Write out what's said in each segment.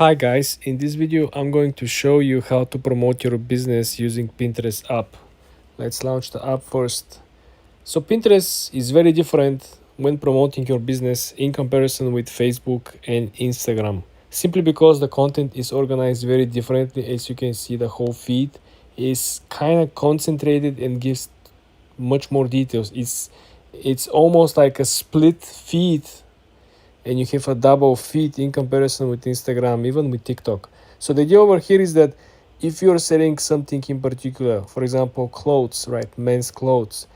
Hi guys, in this video I'm going to show you how to promote your business using Pinterest app. Let's launch the app first. So Pinterest is very different when promoting your business in comparison with Facebook and Instagram. Simply because the content is organized very differently. As you can see, the whole feed is kind of concentrated and gives much more details. It's almost like a split feed, and you have a double feed in comparison with Instagram, even with TikTok. So the idea over here is that if you're selling something in particular, for example, clothes, right, men's clothes,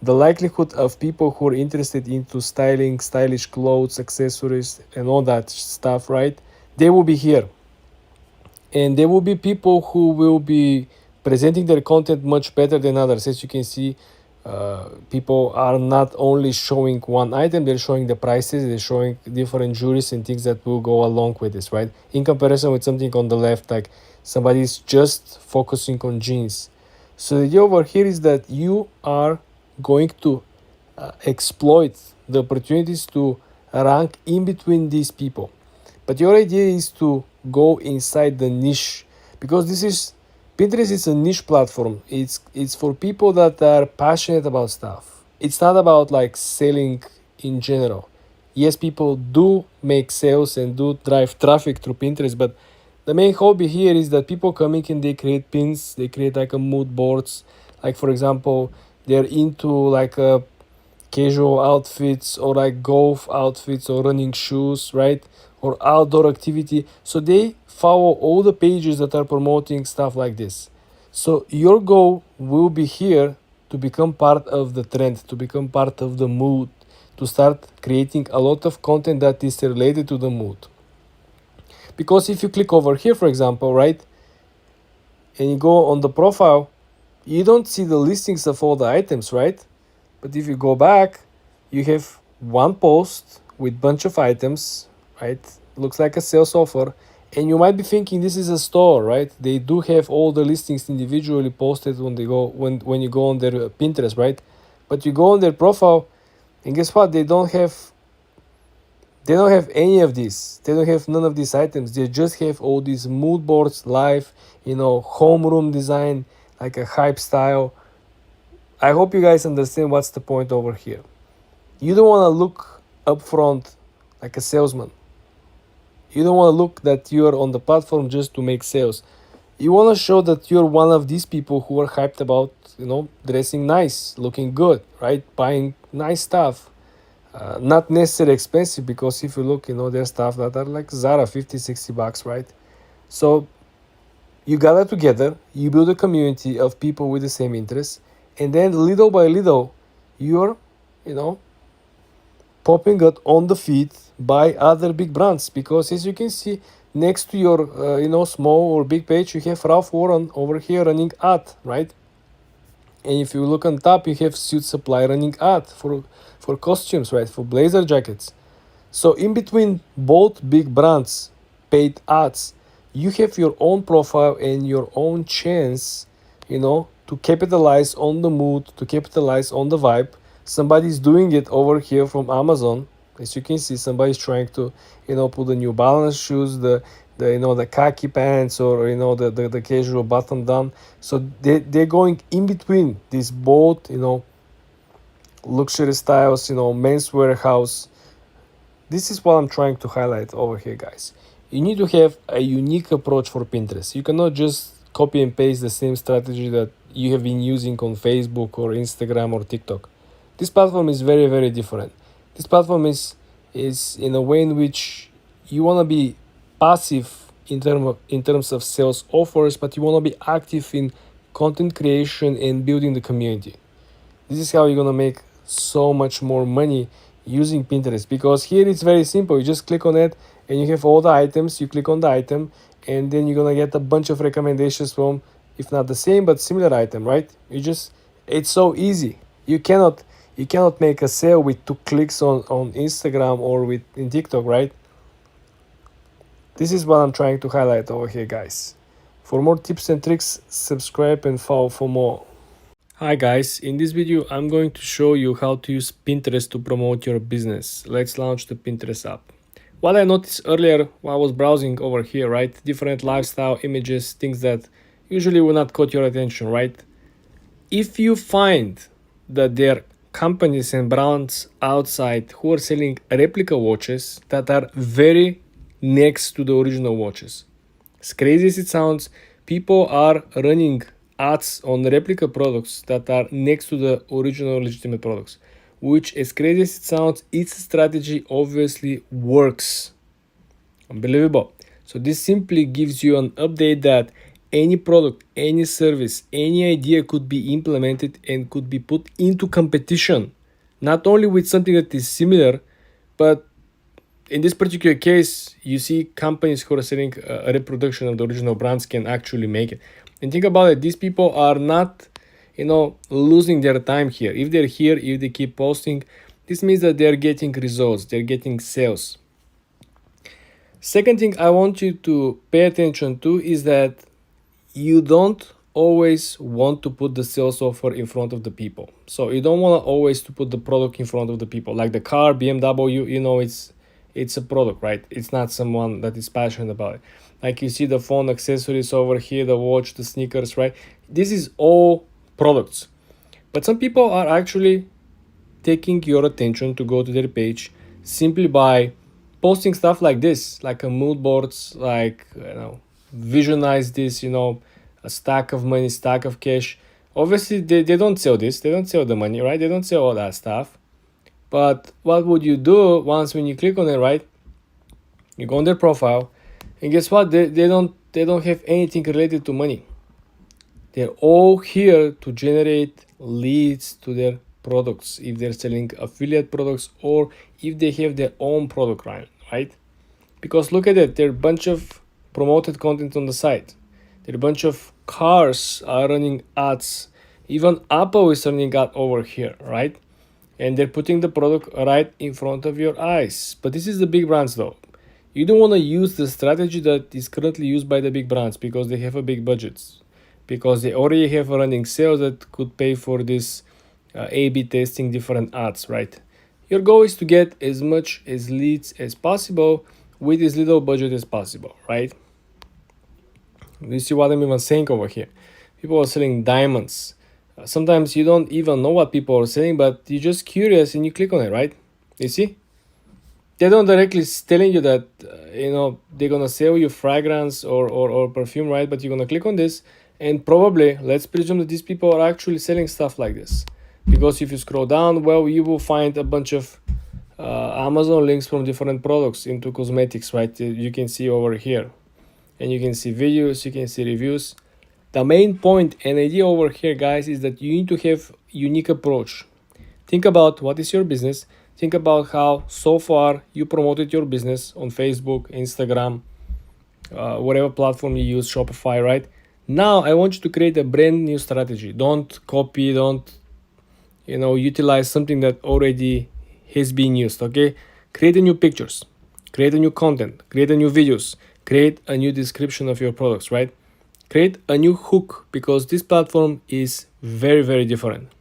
the likelihood of people who are interested into styling, stylish clothes, accessories, and all that stuff, right, they will be here. And there will be people who will be presenting their content much better than others. As you can see, people are not only showing one item, they're showing the prices, they're showing different jewelries and things that will go along with this, right? In comparison with something on the left, like somebody's just focusing on jeans. So the idea over here is that you are going to exploit the opportunities to rank in between these people. But your idea is to go inside the niche, because this is Pinterest is a niche platform. It's for people that are passionate about stuff. It's not about like selling in general. Yes, people do make sales and do drive traffic through Pinterest, but the main hobby here is that people coming and they create pins, they create like a mood boards. Like for example, they're into like a casual outfits or like golf outfits or running shoes, right? Or outdoor activity. So they follow all the pages that are promoting stuff like this. So your goal will be here to become part of the trend, to become part of the mood, to start creating a lot of content that is related to the mood. Because if you click over here, for example, right, and you go on the profile, you don't see the listings of all the items, right? But if you go back, you have one post with bunch of items, right? Looks like a sales offer. And you might be thinking this is a store, right? They do have all the listings individually posted when you go on their Pinterest, right? But you go on their profile, and guess what? They don't have any of these. They don't have none of these items. They just have all these mood boards live, homeroom design, like a hype style. I hope you guys understand what's the point over here. You don't want to look up front like a salesman. You don't want to look that you're on the platform just to make sales. You want to show that you're one of these people who are hyped about, dressing nice, looking good, right? Buying nice stuff. Not necessarily expensive, because if you look, there's stuff that are like Zara, 50, 60 bucks, right? So you gather together, you build a community of people with the same interests, and then little by little, you're, popping it on the feed by other big brands. Because as you can see, next to your, small or big page, you have Ralph Lauren over here running ad, right? And if you look on top, you have Suit Supply running ad for costumes, right? For blazer jackets. So in between both big brands paid ads, you have your own profile and your own chance, to capitalize on the mood, to capitalize on the vibe. Somebody's doing it over here from Amazon. As you can see, somebody's trying to, put the New Balance shoes, the the khaki pants, or the casual button down. So they're going in between these both, luxury styles, men's warehouse. This is what I'm trying to highlight over here, guys. You need to have a unique approach for Pinterest. You cannot just copy and paste the same strategy that you have been using on Facebook or Instagram or TikTok. This platform is very, very different. This platform is in a way in which you want to be passive in terms of sales offers, but you want to be active in content creation and building the community. This is how you're gonna make so much more money using Pinterest, because here it's very simple. You just click on it and you have all the items. You click on the item, and then you're gonna get a bunch of recommendations from, if not the same but similar item, right? It's so easy. You cannot make a sale with 2 clicks on Instagram or in TikTok, right? This is what I'm trying to highlight over here, guys. For more tips and tricks, subscribe and follow for more. Hi guys, in this video I'm going to show you how to use Pinterest to promote your business. Let's launch the Pinterest app. What I noticed earlier while I was browsing over here, right? Different lifestyle images, things that usually will not caught your attention, right? If you find that there are companies and brands outside who are selling replica watches that are very next to the original watches, as crazy as it sounds, people are running ads on replica products that are next to the original legitimate products, which, as crazy as it sounds, its strategy obviously works. Unbelievable. So this simply gives you an update that any product, any service, any idea could be implemented and could be put into competition, not only with something that is similar, but in this particular case, you see companies who are selling a reproduction of the original brands can actually make it. And think about it, these people are not, losing their time here. If they're here, if they keep posting, this means that they're getting results, they're getting sales. Second thing I want you to pay attention to is that you don't always want to put the sales offer in front of the people. So you don't want to always to put the product in front of the people. Like the car, BMW, it's a product, right? It's not someone that is passionate about it. Like you see the phone accessories over here, the watch, the sneakers, right? This is all products. But some people are actually taking your attention to go to their page simply by posting stuff like this, like a mood boards, like, visualize this, a stack of money, stack of cash. Obviously, they don't sell this. They don't sell the money, right? They don't sell all that stuff. But what would you do once when you click on it, right? You go on their profile, and guess what? They don't have anything related to money. They're all here to generate leads to their products if they're selling affiliate products or if they have their own product line, right? Because look at it, there are a bunch of promoted content on the site. There are a bunch of cars are running ads. Even Apple is running ad over here, right? And they're putting the product right in front of your eyes. But this is the big brands though. You don't want to use the strategy that is currently used by the big brands because they have a big budgets. Because they already have running sales that could pay for this A/B testing different ads, right? Your goal is to get as much as leads as possible with as little budget as possible, right? You see what I'm even saying over here? People are selling diamonds. Sometimes you don't even know what people are selling, but you're just curious and you click on it, right? You see? They don't directly telling you that, they're going to sell you fragrance or perfume, right? But you're going to click on this and probably, let's presume that these people are actually selling stuff like this. Because if you scroll down, well, you will find a bunch of Amazon links from different products into cosmetics, right? You can see over here. And you can see videos, you can see reviews. The main point and idea over here, guys, is that you need to have unique approach. Think about what is your business. Think about how so far you promoted your business on Facebook, Instagram, whatever platform you use, Shopify, right? Now I want you to create a brand new strategy. Don't copy, don't utilize something that already has been used, okay? Create a new pictures, create a new content, create a new videos, create a new description of your products, right? Create a new hook because this platform is very, very different.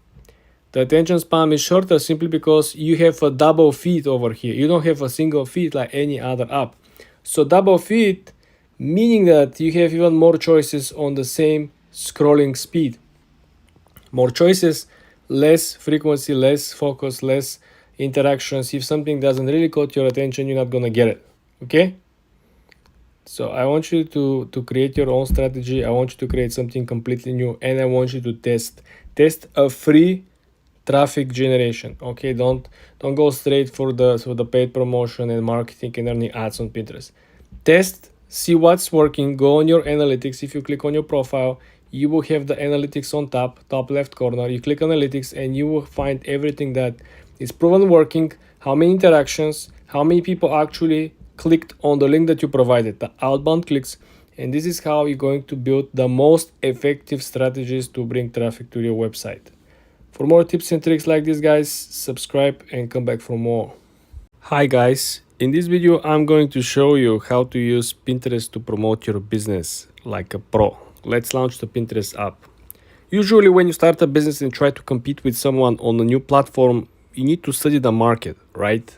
The attention span is shorter simply because you have a double feed over here. You don't have a single feed like any other app. So double feed, meaning that you have even more choices on the same scrolling speed. More choices, less frequency, less focus, less interactions. If something doesn't really caught your attention, you're not gonna get it, okay? So I want you to create your own strategy. I want you to create something completely new, and I want you to test a free traffic generation. Okay, don't go straight for the paid promotion and marketing and earning ads on Pinterest. Test, see what's working. Go on your analytics. If you click on your profile, you will have the analytics on top left corner. You click analytics and you will find everything that is proven working, how many interactions, how many people actually clicked on the link that you provided, the outbound clicks. And this is how you're going to build the most effective strategies to bring traffic to your website. For more tips and tricks like this, guys, subscribe and come back for more. Hi guys, in this video I'm going to show you how to use Pinterest to promote your business like a pro. Let's launch the Pinterest app. Usually when you start a business and try to compete with someone on a new platform, you need to study the market, right?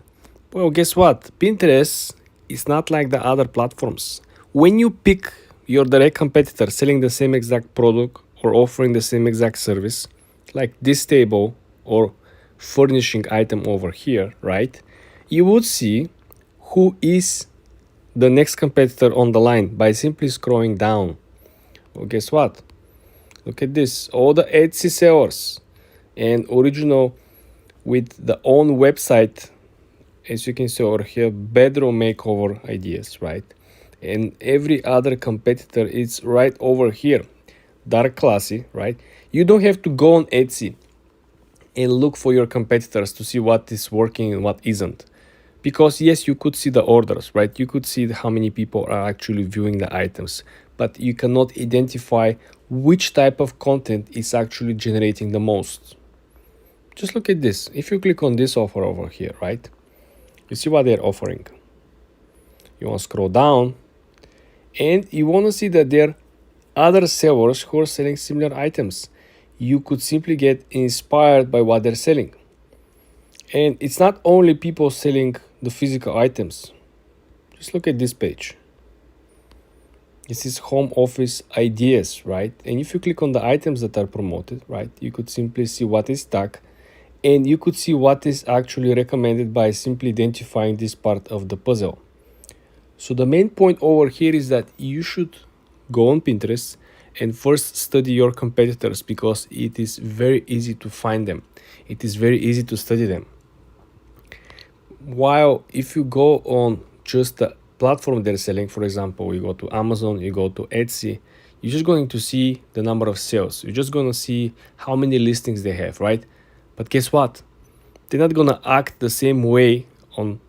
Well, guess what? Pinterest it's not like the other platforms. When you pick your direct competitor selling the same exact product or offering the same exact service, like this table or furnishing item over here, right? You would see who is the next competitor on the line by simply scrolling down. Well, guess what? Look at this. All the Etsy sellers and original with the own website, as you can see over here, bedroom makeover ideas, right? And every other competitor is right over here, dark classy, right? You don't have to go on Etsy and look for your competitors to see what is working and what isn't. Because yes, you could see the orders, right? You could see how many people are actually viewing the items, but you cannot identify which type of content is actually generating the most. Just look at this. If you click on this offer over here, right? You see what they're offering. You want to scroll down and you want to see that there are other sellers who are selling similar items. You could simply get inspired by what they're selling. And it's not only people selling the physical items. Just look at this page. This is home office ideas, right? And if you click on the items that are promoted, right, you could simply see what is stuck and you could see what is actually recommended by simply identifying this part of the puzzle. So the main point over here is that you should go on Pinterest and first study your competitors because it is very easy to find them. It is very easy to study them. While if you go on just the platform they're selling, for example, you go to Amazon, you go to Etsy, you're just going to see the number of sales. You're just going to see how many listings they have, right? But guess what? They're not going to act the same way on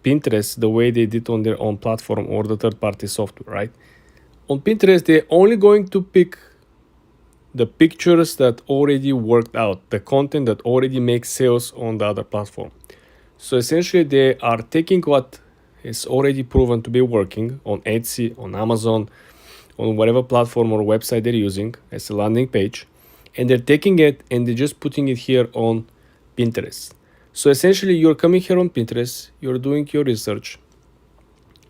Pinterest the way they did on their own platform or the third-party software, right? On Pinterest, they're only going to pick the pictures that already worked out, the content that already makes sales on the other platform. So essentially, they are taking what is already proven to be working on Etsy, on Amazon, on whatever platform or website they're using as a landing page, and they're taking it and they're just putting it here on Pinterest. So essentially, you're coming here on Pinterest, you're doing your research,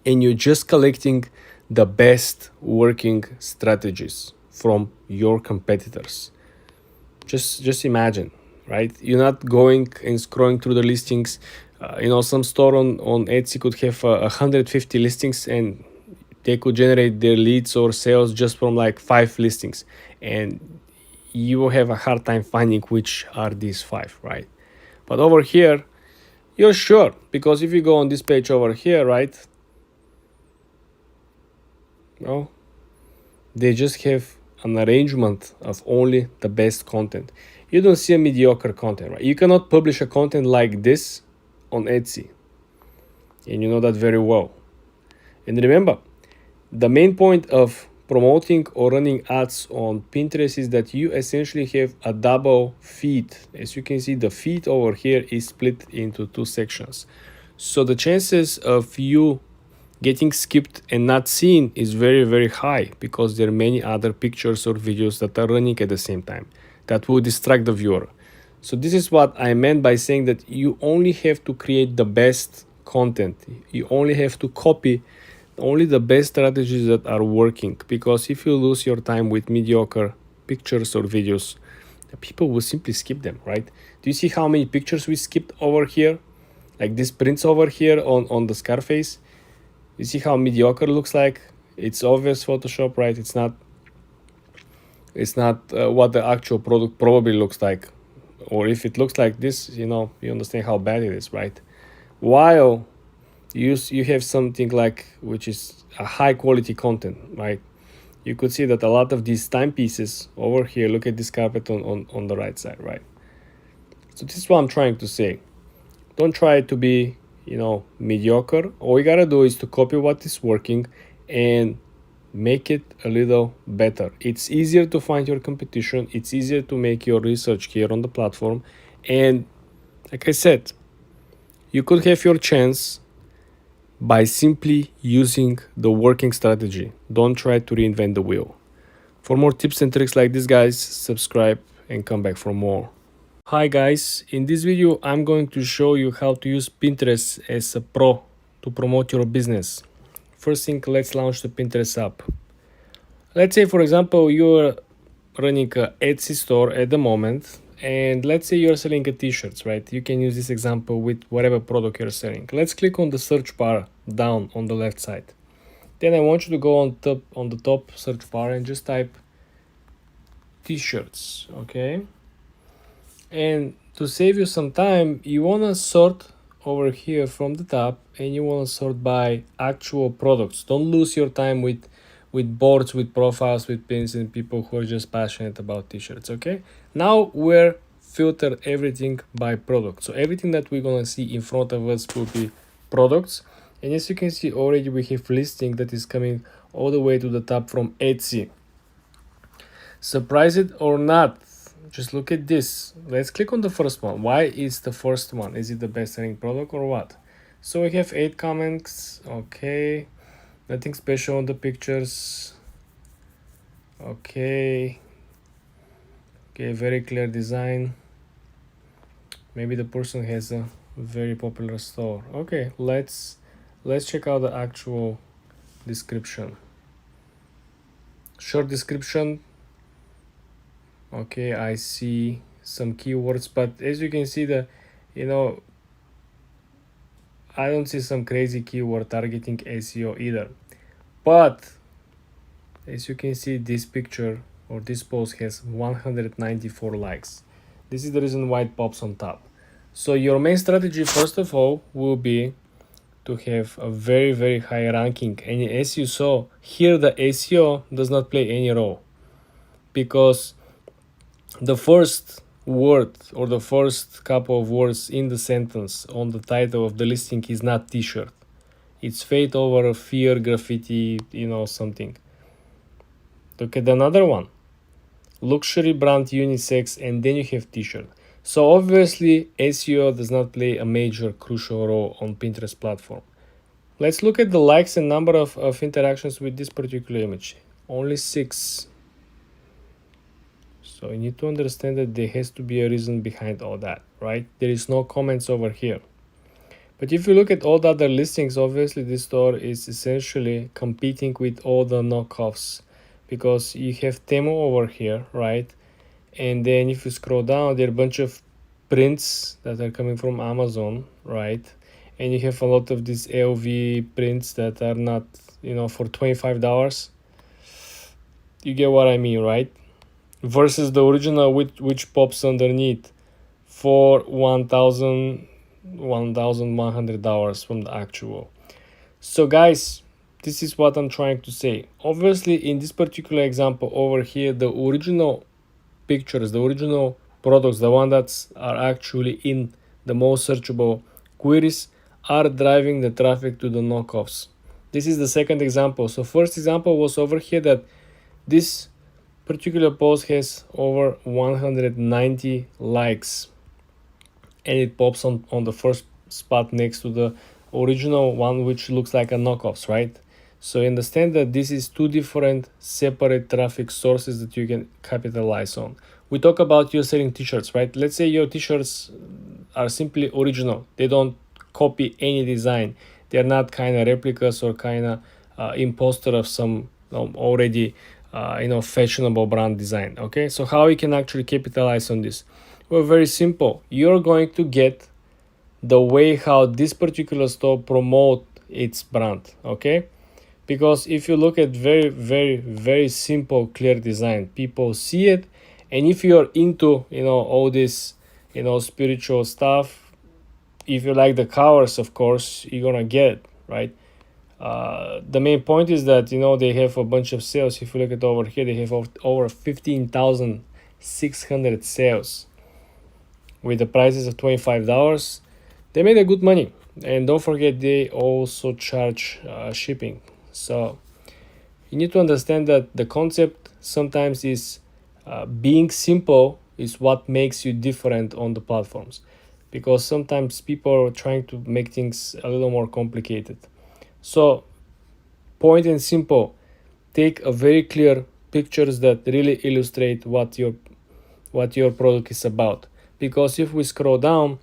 and you're just collecting the best working strategies from your competitors. Just imagine, right? You're not going and scrolling through the listings. Some store on Etsy could have 150 listings and they could generate their leads or sales just from like 5 listings. And you will have a hard time finding which are these 5, right? But over here, you're sure, because if you go on this page over here, right? No, they just have an arrangement of only the best content. You don't see a mediocre content, right? You cannot publish a content like this on Etsy. And you know that very well. And remember, the main point of promoting or running ads on Pinterest is that you essentially have a double feed. As you can see, the feed over here is split into 2 sections. So the chances of you getting skipped and not seen is very, very high because there are many other pictures or videos that are running at the same time that will distract the viewer. So this is what I meant by saying that you only have to create the best content. You only have to copy only the best strategies that are working, because if you lose your time with mediocre pictures or videos, people will simply skip them, right? Do you see how many pictures we skipped over here? Like this prints over here on the Scarface. You see how mediocre looks like? It's obvious Photoshop, right? It's not what the actual product probably looks like. Or if it looks like this, you understand how bad it is, right? While you have something like, which is a high quality content, right? You could see that a lot of these timepieces over here, look at this carpet on the right side, right? So this is what I'm trying to say. Don't try to be, mediocre. All you gotta do is to copy what is working and make it a little better. It's easier to find your competition. It's easier to make your research here on the platform. And like I said, you could have your chance by simply using the working strategy. Don't try to reinvent the wheel. For more tips and tricks like this, guys, subscribe and come back for more. Hi guys, in this video I'm going to show you how to use Pinterest as a pro to promote your business. First thing, let's launch the Pinterest app. Let's say, for example, you're running a Etsy store at the moment, and let's say you're selling a t-shirts, right? You can use this example with whatever product you're selling. Let's click on the search bar down on the left side. Then I want you to go on the top search bar and just type t-shirts, okay? And to save you some time, you want to sort over here from the top, and you want to sort by actual products. Don't lose your time with boards, with profiles, with pins, and people who are just passionate about t-shirts, okay? Now we're filter everything by product. So everything that we're gonna see in front of us will be products. And as you can see already, we have listing that is coming all the way to the top from Etsy. Surprise it or not, just look at this. Let's click on the first one. Why is the first one? Is it the best selling product or what? So we have 8 comments, okay. Nothing special on the pictures. Okay, very clear design. Maybe the person has a very popular store. Okay, let's check out the actual description. Short description. Okay, I see some keywords, but as you can see, I don't see some crazy keyword targeting SEO either. But as you can see, this picture or this post has 194 likes. This is the reason why it pops on top. So your main strategy, first of all, will be to have a very, very high ranking. And as you saw here, the SEO does not play any role, because the first word or the first couple of words in the sentence on the title of the listing is not t-shirt. It's fade over fear, graffiti, something. Look at another one. Luxury brand unisex, and then you have t-shirt. So obviously SEO does not play a major crucial role on Pinterest platform. Let's look at the likes and number of interactions with this particular image. Only 6. So you need to understand that there has to be a reason behind all that, right? There is no comments over here. But if you look at all the other listings, obviously this store is essentially competing with all the knockoffs, because you have Temu over here, right? And then if you scroll down, there are a bunch of prints that are coming from Amazon, right? And you have a lot of these LV prints that are not, for $25. You get what I mean, right? Versus the original, which pops underneath for $1,100 from the actual. So guys, this is what I'm trying to say. Obviously, in this particular example over here, the original pictures, the original products, the one that are actually in the most searchable queries, are driving the traffic to the knockoffs. This is the second example. So first example was over here that this particular post has over 190 likes, and it pops on the first spot next to the original one, which looks like a knockoffs, right? So understand that this is 2 different separate traffic sources that you can capitalize on. We talk about you selling t-shirts, right? Let's say your t-shirts are simply original. They don't copy any design. They're not kind of replicas or kind of imposter of some already fashionable brand design. Okay, so how you can actually capitalize on this? Well, very simple. You're going to get the way how this particular store promote its brand. Okay, because if you look at very, very, very simple, clear design, people see it. And if you're into all this spiritual stuff, if you like the colors, of course you're gonna get it, right? The main point is that they have a bunch of sales. If you look at over here, they have over 15,600 sales with the prices of $25. They made a good money, and don't forget they also charge shipping. So you need to understand that the concept sometimes is being simple is what makes you different on the platforms, because sometimes people are trying to make things a little more complicated. So point and simple, take a very clear pictures that really illustrate what your product is about. Because if we scroll down,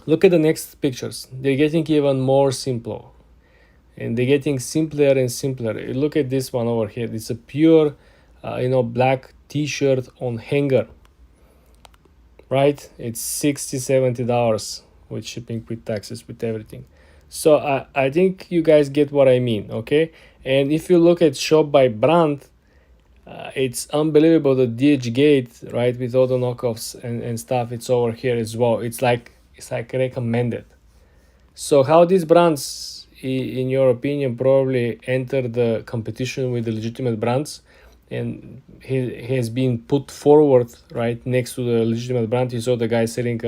look at the next pictures. They're getting even more simple. and they're getting simpler and simpler. Look at this one over here. It's a pure black t-shirt on hanger, right? It's $60-$70 with shipping, with taxes, with everything. So I think you guys get what I mean, okay? And if you look at shop by brand, it's unbelievable, the DH gate, right, with all the knockoffs and stuff. It's over here as well. It's like recommended. So how these brands, in your opinion, probably enter the competition with the legitimate brands, and he has been put forward right next to the legitimate brand. You saw the guy selling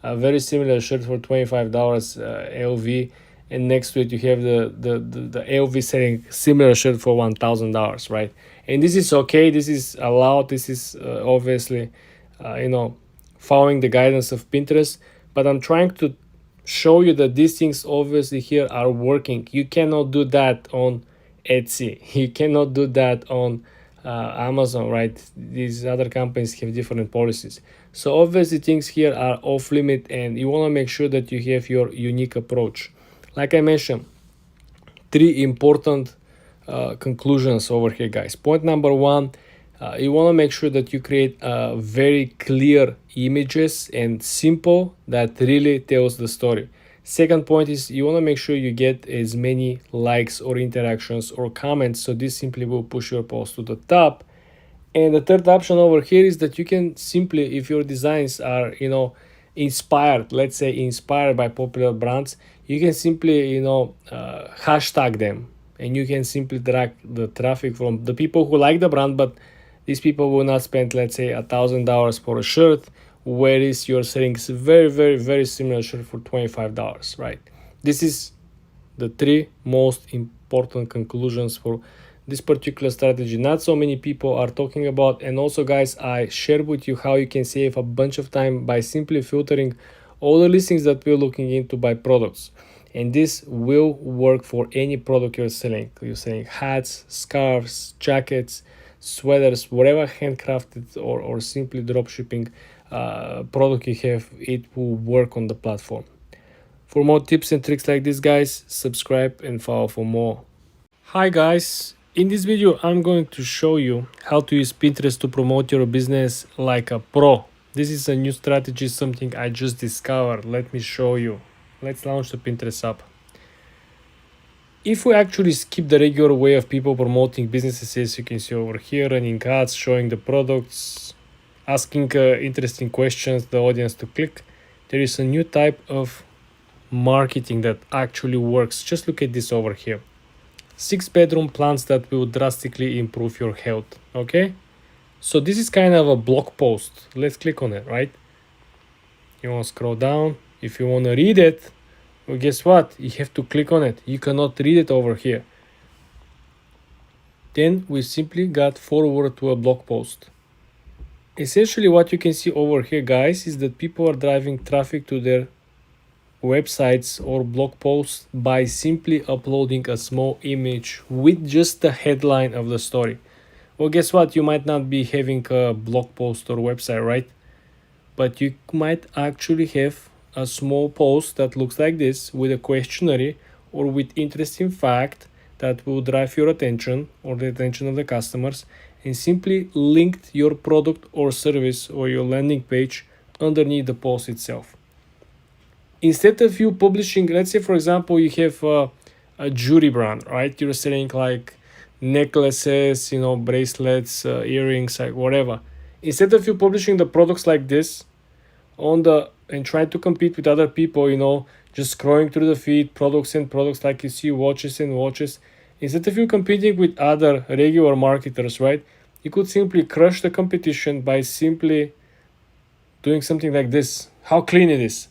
a very similar shirt for $25 LV, and next to it you have the LV selling similar shirt for $1,000, right? And this is okay, this is allowed, this is obviously following the guidance of Pinterest, but I'm trying to show you that these things obviously here are working. You cannot do that on Etsy, you cannot do that on Amazon, right? These other companies have different policies. So obviously things here are off limit, and you want to make sure that you have your unique approach. Like I mentioned, three important conclusions over here, guys. Point number one, you want to make sure that you create very clear images and simple that really tells the story. Second point is you want to make sure you get as many likes or interactions or comments, so this simply will push your post to the top. And the third option over here is that you can simply, if your designs are inspired, let's say inspired by popular brands, you can simply hashtag them, and you can simply drag the traffic from the people who like the brand, but these people will not spend, let's say, $1,000 for a shirt, whereas you're selling very, very, very similar shirt for $25, right? This is the three most important conclusions for this particular strategy. Not so many people are talking about. And also, guys, I shared with you how you can save a bunch of time by simply filtering all the listings that we're looking into by products. And this will work for any product you're selling. You're selling hats, scarves, jackets, sweaters, whatever handcrafted or simply drop shipping product you have, it will work on the platform. For more tips and tricks like this, guys, subscribe and follow for more. Hi guys, in this video I'm going to show you how to use Pinterest to promote your business like a pro. This is a new strategy, something I just discovered. Let me show you. Let's launch the Pinterest app. If we actually skip the regular way of people promoting businesses, as you can see over here, running ads, showing the products, asking interesting questions the audience to click, there is a new type of marketing that actually works. Just look at this over here. 6-bedroom plans that will drastically improve your health. Okay, so this is kind of a blog post. Let's click on it, right? You want to scroll down. If you want to read it, well, guess what? You have to click on it. You cannot read it over here. Then we simply got forward to a blog post. Essentially what you can see over here, guys, is that people are driving traffic to their websites or blog posts by simply uploading a small image with just the headline of the story. Well, guess what? You might not be having a blog post or website, right? But you might actually have a small post that looks like this with a questionnaire or with interesting fact that will drive your attention or the attention of the customers, and simply linked your product or service or your landing page underneath the post itself. Instead of you publishing, let's say for example you have a jewelry brand, right? You're selling like necklaces, bracelets, earrings, like whatever. Instead of you publishing the products like this and trying to compete with other people, just scrolling through the feed, products and products, like you see watches and watches, instead of you competing with other regular marketers, right? You could simply crush the competition by simply doing something like this. How clean it is.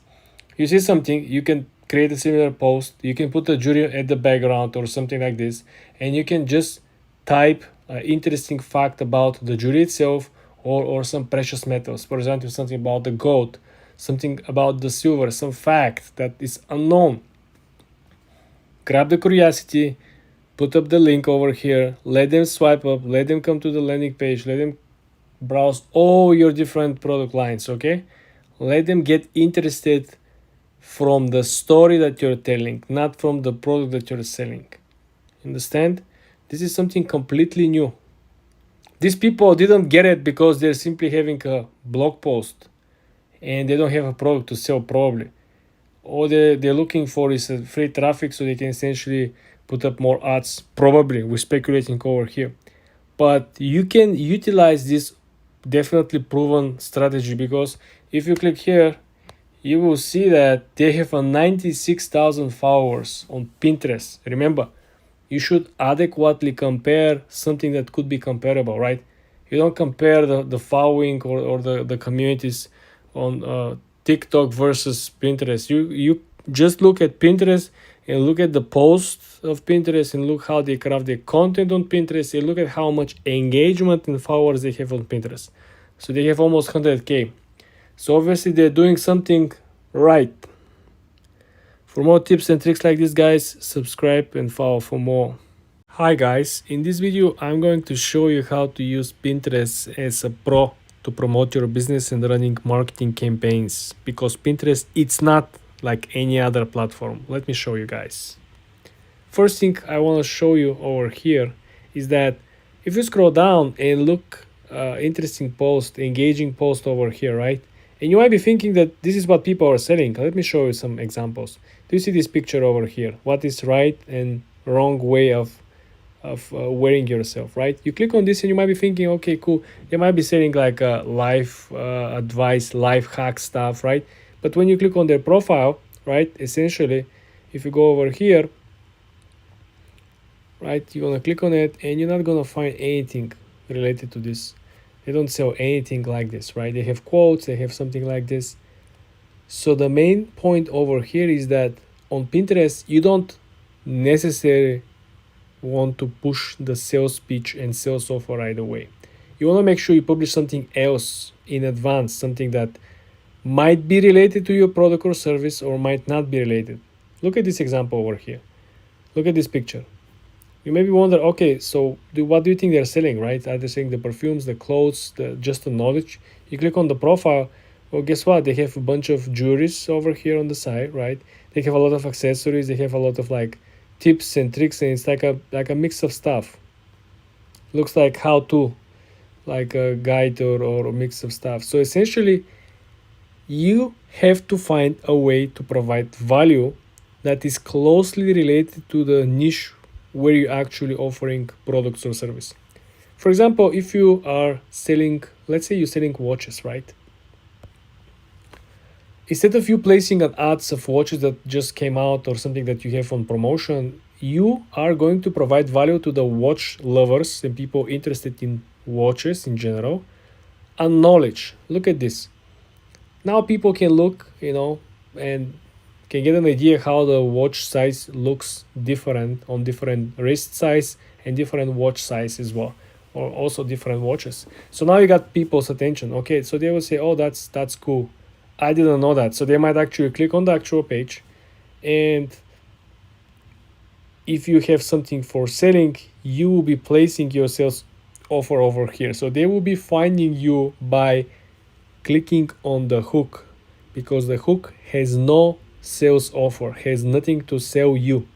You see something, you can create a similar post, you can put the jewelry at the background or something like this, and you can just type an interesting fact about the jewelry itself or some precious metals. For example, something about the gold, something about the silver, some fact that is unknown. Grab the curiosity, put up the link over here, let them swipe up, let them come to the landing page, let them browse all your different product lines, okay? Let them get interested from the story that you're telling, not from the product that you're selling. Understand? This is something completely new. These people didn't get it because they're simply having a blog post and they don't have a product to sell, probably. All they're looking for is a free traffic so they can essentially put up more ads, probably. We're speculating over here. But you can utilize this definitely proven strategy, because if you click here, you will see that they have a 96,000 followers on Pinterest. Remember, you should adequately compare something that could be comparable, right? You don't compare the following or the communities on TikTok versus Pinterest. You just look at Pinterest and look at the posts of Pinterest and look how they craft their content on Pinterest and look at how much engagement and followers they have on Pinterest. So they have almost 100K. So obviously they're doing something right. For more tips and tricks like this, guys, subscribe and follow for more. Hi guys, in this video I'm going to show you how to use Pinterest as a pro to promote your business and running marketing campaigns, because Pinterest, it's not like any other platform. Let me show you guys. First thing I want to show you over here is that if you scroll down and look interesting post, engaging post over here, right? And you might be thinking that this is what people are selling. Let me show you some examples. Do you see this picture over here? What is right and wrong way of wearing yourself, right? You click on this and you might be thinking, okay, cool. They might be selling like life advice, life hack stuff, right? But when you click on their profile, right, essentially, if you go over here, right, you're gonna click on it and you're not gonna find anything related to this. They don't sell anything like this, right? They have quotes, they have something like this. So the main point over here is that on Pinterest, you don't necessarily want to push the sales pitch and sales offer right away. You want to make sure you publish something else in advance, something that might be related to your product or service or might not be related. Look at this example over here. Look at this picture. You maybe wonder, okay, so what do you think they're selling, right? Are they selling the perfumes, the clothes, just the knowledge? You click on the profile, well, guess what? They have a bunch of jewelries over here on the side, right? They have a lot of accessories. They have a lot of like tips and tricks, and it's like a mix of stuff. Looks like how to, like a guide or a mix of stuff. So essentially, you have to find a way to provide value that is closely related to the niche where you're actually offering products or service. For example, if you are selling, let's say you're selling watches, right? Instead of you placing an ads of watches that just came out or something that you have on promotion, you are going to provide value to the watch lovers and people interested in watches in general and knowledge. Look at this. Now people can look, and can get an idea how the watch size looks different on different wrist size and different watch size as well, or also different watches. So now you got people's attention. Okay, so they will say, oh, that's cool. I didn't know that. So they might actually click on the actual page, and if you have something for selling, you will be placing your sales offer over here. So they will be finding you by clicking on the hook, because the hook has no sales offer, has nothing to sell you.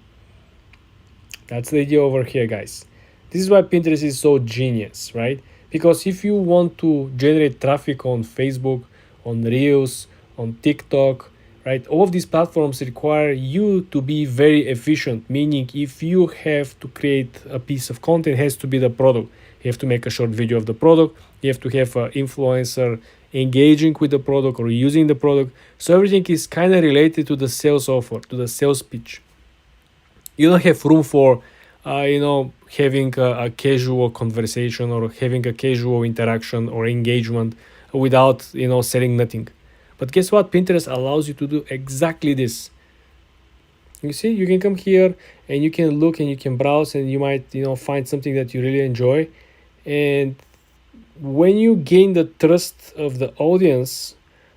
That's the idea over here, guys. This is why Pinterest is so genius, right? Because if you want to generate traffic on Facebook, on Reels, on TikTok, right, all of these platforms require you to be very efficient, meaning if you have to create a piece of content, it has to be the product. You have to make a short video of the product. You have to have an influencer engaging with the product or using the product. So everything is kind of related to the sales offer, to the sales pitch. You don't have room for, having a casual conversation or having a casual interaction or engagement without, selling nothing. But guess what? Pinterest allows you to do exactly this. You see, you can come here and you can look and you can browse and you might, find something that you really enjoy. And when you gain the trust of the audience,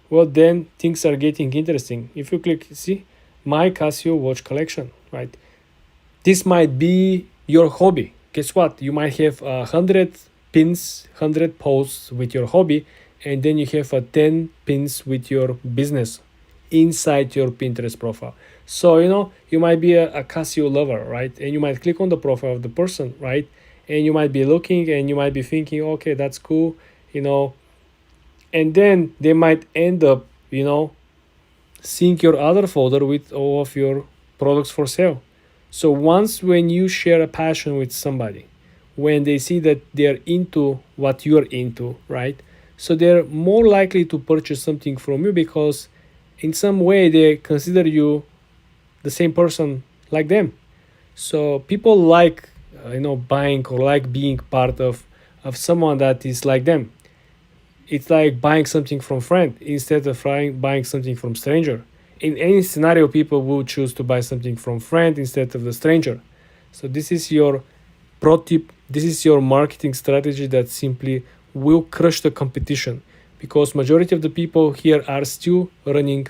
well, then things are getting interesting. If you click, see, my Casio watch collection, right? This might be your hobby. Guess what? You might have 100 pins, 100 posts with your hobby, and then you have 10 pins with your business. inside your Pinterest profile. So, you might be a Casio lover, right? And you might click on the profile of the person, right? And you might be looking and you might be thinking, okay, that's cool, and then they might end up, seeing your other folder with all of your products for sale. So once when you share a passion with somebody, when they see that they're into what you're into, right? So they're more likely to purchase something from you because in some way they consider you the same person like them. So people like buying or like being part of someone that is like them. It's like buying something from friend instead of buying something from stranger. In any scenario, people will choose to buy something from friend instead of the stranger. So this is your pro tip. This is your marketing strategy that simply will crush the competition, because majority of the people here are still running,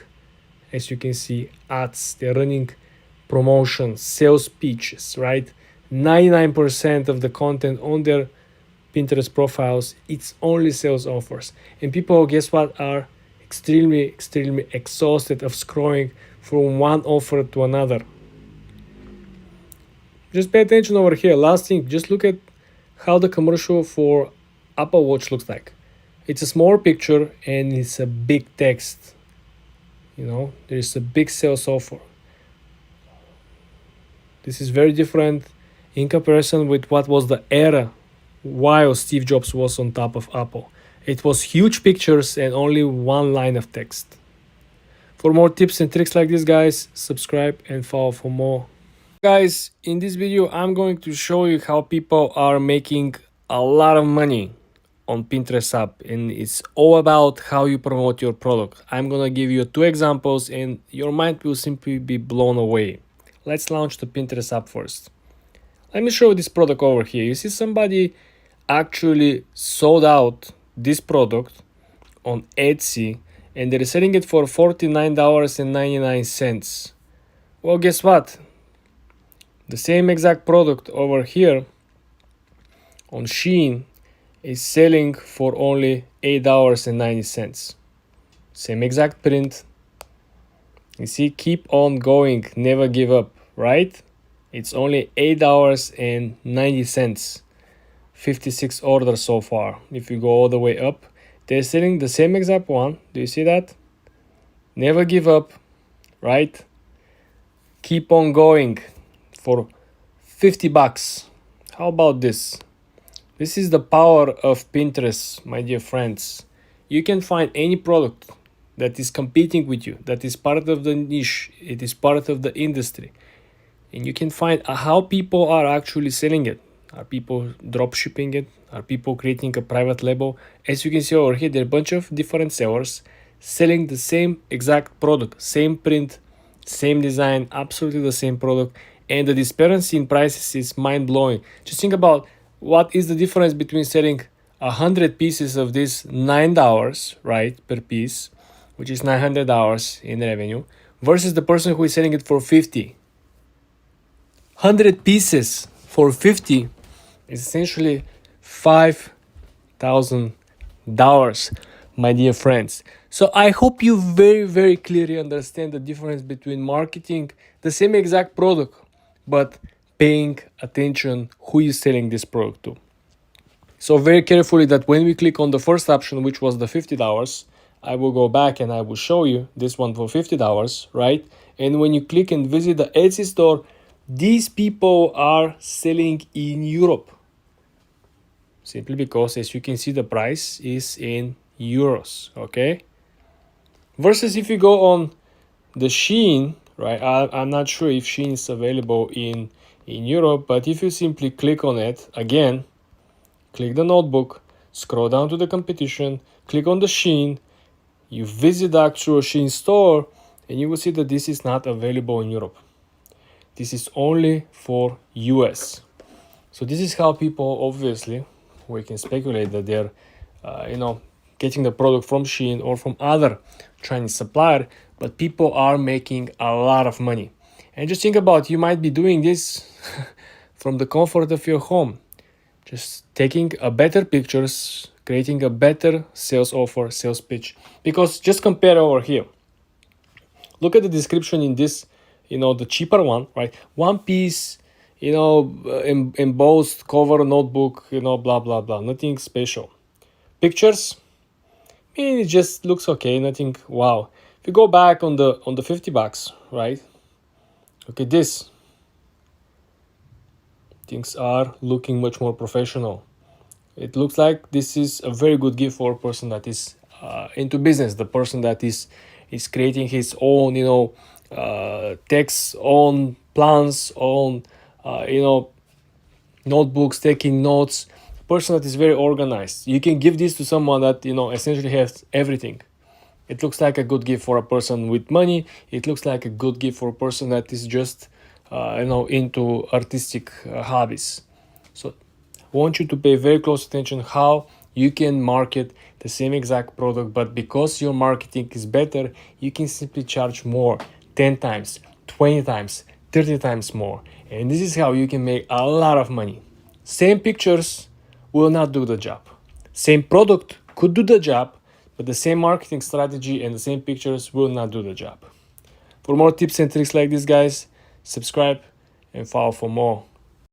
as you can see, ads. They're running promotions, sales pitches, right? 99% of the content on their Pinterest profiles, it's only sales offers. And people, guess what, are extremely exhausted of scrolling from one offer to another. Just pay attention over here. Last thing, just look at how the commercial for Apple Watch looks like. It's a small picture and it's a big text. There's a big sales offer. This is very different in comparison with what was the era while Steve Jobs was on top of Apple. It was huge pictures and only one line of text. For more tips and tricks like this, guys, subscribe and follow for more. Guys, in this video, I'm going to show you how people are making a lot of money on Pinterest app, and it's all about how you promote your product. I'm gonna give you 2 examples and your mind will simply be blown away. Let's launch the Pinterest app first. Let me show you this product over here. You see somebody actually sold out this product on Etsy and they're selling it for $49.99. Well, guess what? The same exact product over here on Shein is selling for only $8.90. Same exact print. You see, keep on going, never give up, right? It's only $8.90. 56 orders so far. If you go all the way up, they're selling the same exact one. Do you see that? Never give up, right? Keep on going for $50. How about this? This is the power of Pinterest, my dear friends. You can find any product that is competing with you, that is part of the niche, it is part of the industry, and you can find how people are actually selling it. Are people drop shipping it? Are people creating a private label? As you can see over here, there are a bunch of different sellers selling the same exact product, same print, same design, absolutely the same product, and the disparity in prices is mind-blowing. Just think about what is the difference between selling 100 pieces of this $9, right, per piece, which is $900 in revenue, versus the person who is selling it for 50. 100 pieces for 50 is essentially $5,000, my dear friends. So I hope you very clearly understand the difference between marketing the same exact product, but paying attention who is selling this product to. So very carefully that when we click on the first option, which was the $50, I will go back and I will show you this one for $50, right? And when you click and visit the Etsy store, these people are selling in Europe. Simply because, as you can see, the price is in euros, okay? Versus if you go on the Shein, right? I'm not sure if Shein is available in Europe, but if you simply click on it, again, click the notebook, scroll down to the competition, click on the Shein, you visit the actual Shein store, and you will see that this is not available in Europe. This is only for US. So this is how people, obviously, we can speculate that they're, getting the product from Shein or from other Chinese supplier, but people are making a lot of money. And just think about, you might be doing this from the comfort of your home, just taking a better pictures, creating a better sales offer, sales pitch. Because just compare over here. Look at the description in this, the cheaper one, right? One piece, embossed cover notebook, blah, blah, blah. Nothing special. Pictures, it just looks okay. Nothing wow. If you go back on the $50, right? Look at this. Things are looking much more professional. It looks like this is a very good gift for a person that is into business, the person that is creating his own, texts, own plans, own, notebooks, taking notes. A person that is very organized. You can give this to someone that essentially has everything. It looks like a good gift for a person with money. It looks like a good gift for a person that is just into artistic hobbies. So I want you to pay very close attention how you can market the same exact product, but because your marketing is better, you can simply charge more, 10 times, 20 times, 30 times more. And this is how you can make a lot of money. Same pictures will not do the job. Same product could do the job, but the same marketing strategy and the same pictures will not do the job. For more tips and tricks like this, guys, subscribe and follow for more.